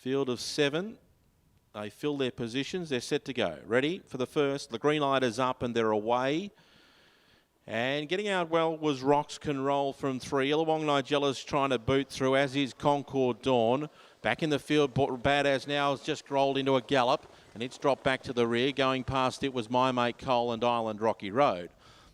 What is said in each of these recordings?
Field of 7. They fill their positions. They're set to go. Ready for the first. The green light is up and they're away. And getting out well was Rocks Can Roll from 3. Illawong Nigella's trying to boot through, as is Concord Dawn. Back in the field, Badass now has just rolled into a gallop, and it's dropped back to the rear. Going past it was My Mate Cole and Island Rocky Road.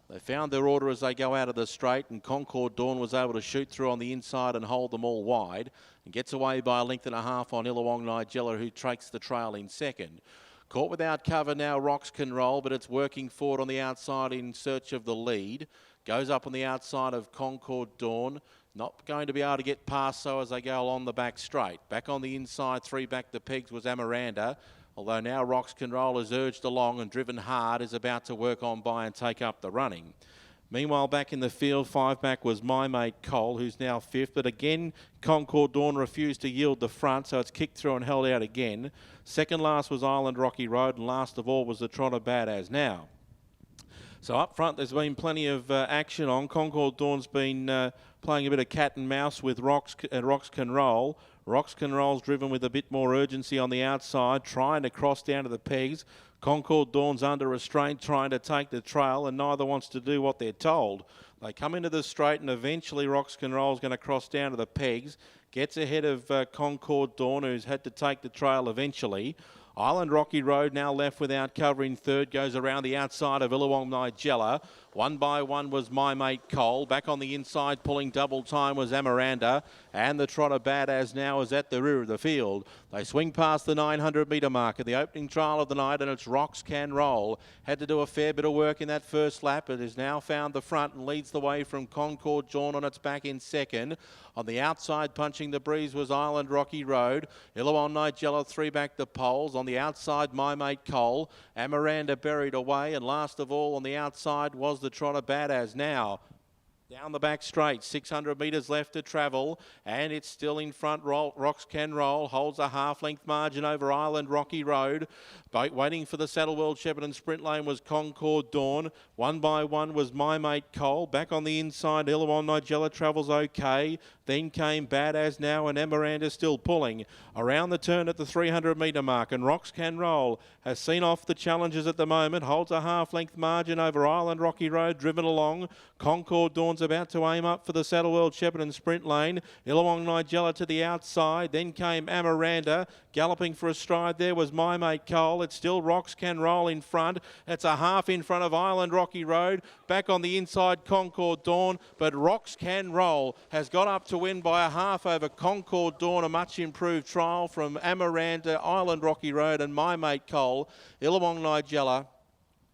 They found their order as they go out of the straight, and Concord Dawn was able to shoot through on the inside and hold them all wide, and gets away by a length and a half on Illawong Nigella, who takes the trail in second. Caught without cover now, Rocks Can Roll, but it's working forward on the outside in search of the lead. Goes up on the outside of Concord Dawn. Not going to be able to get past so as they go along the back straight. Back on the inside, 3 back the pegs was Amaranda. Although now Rocks Can Roll is urged along and driven hard, is about to work on by and take up the running. Meanwhile, back in the field, 5 back was My Mate Cole, who's now 5th. But again, Concord Dawn refused to yield the front, so it's kicked through and held out again. Second last was Island Rocky Road, and last of all was the Trotter Badass Now. So up front, there's been plenty of action on. Concord Dawn's been playing a bit of cat and mouse with Rocks Can Roll. Rocks Can Roll's driven with a bit more urgency on the outside, trying to cross down to the pegs. Concord Dawn's under restraint, trying to take the trail, and neither wants to do what they're told. They come into the straight, and eventually Rocks Can Roll's going to cross down to the pegs. Gets ahead of Concord Dawn, who's had to take the trail eventually. Island Rocky Road now left without cover in third, goes around the outside of Illawong Nigella. 1 by 1 was My Mate Cole. Back on the inside, pulling double time was Amaranda. And the Trotter Badass now is at the rear of the field. They swing past the 900-metre mark at the opening trial of the night, and it's Rocks Can Roll. Had to do a fair bit of work in that first lap. It has now found the front and leads the way from Concord Dawn on its back in second. On the outside, punching the breeze was Island Rocky Road. Illawong Nigella 3 back the poles. On the outside, My Mate Cole. Amaranda buried away, and last of all on the outside was the Trotter Badass Now. Down the back straight, 600 metres left to travel, and it's still in front. Rocks Can Roll holds a half-length margin over Island Rocky Road. Waiting for the Saddle World Shepparton Sprint Lane was Concord Dawn. 1 by 1 was My Mate Cole. Back on the inside, Illawong Nigella travels okay. Then came Badass Now, and Amaranda still pulling. Around the turn at the 300-metre mark, and Rocks Can Roll has seen off the challenges at the moment. Holds a half-length margin over Island Rocky Road, driven along. Concord Dawn's about to aim up for the Saddle World Shepparton Sprint Lane. Illawong Nigella to the outside. Then came Amaranda. Galloping for a stride there was My Mate Cole. It's still Rocks Can Roll in front. That's a half in front of Island Rocky Road. Back on the inside, Concord Dawn. But Rocks Can Roll has got up to win by a half over Concord Dawn. A much improved trial from Amaranda, Island Rocky Road and My Mate Cole. Illawong Nigella.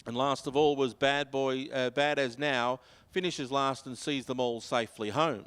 And last of all was Bad As Now. Finishes last and sees them all safely home.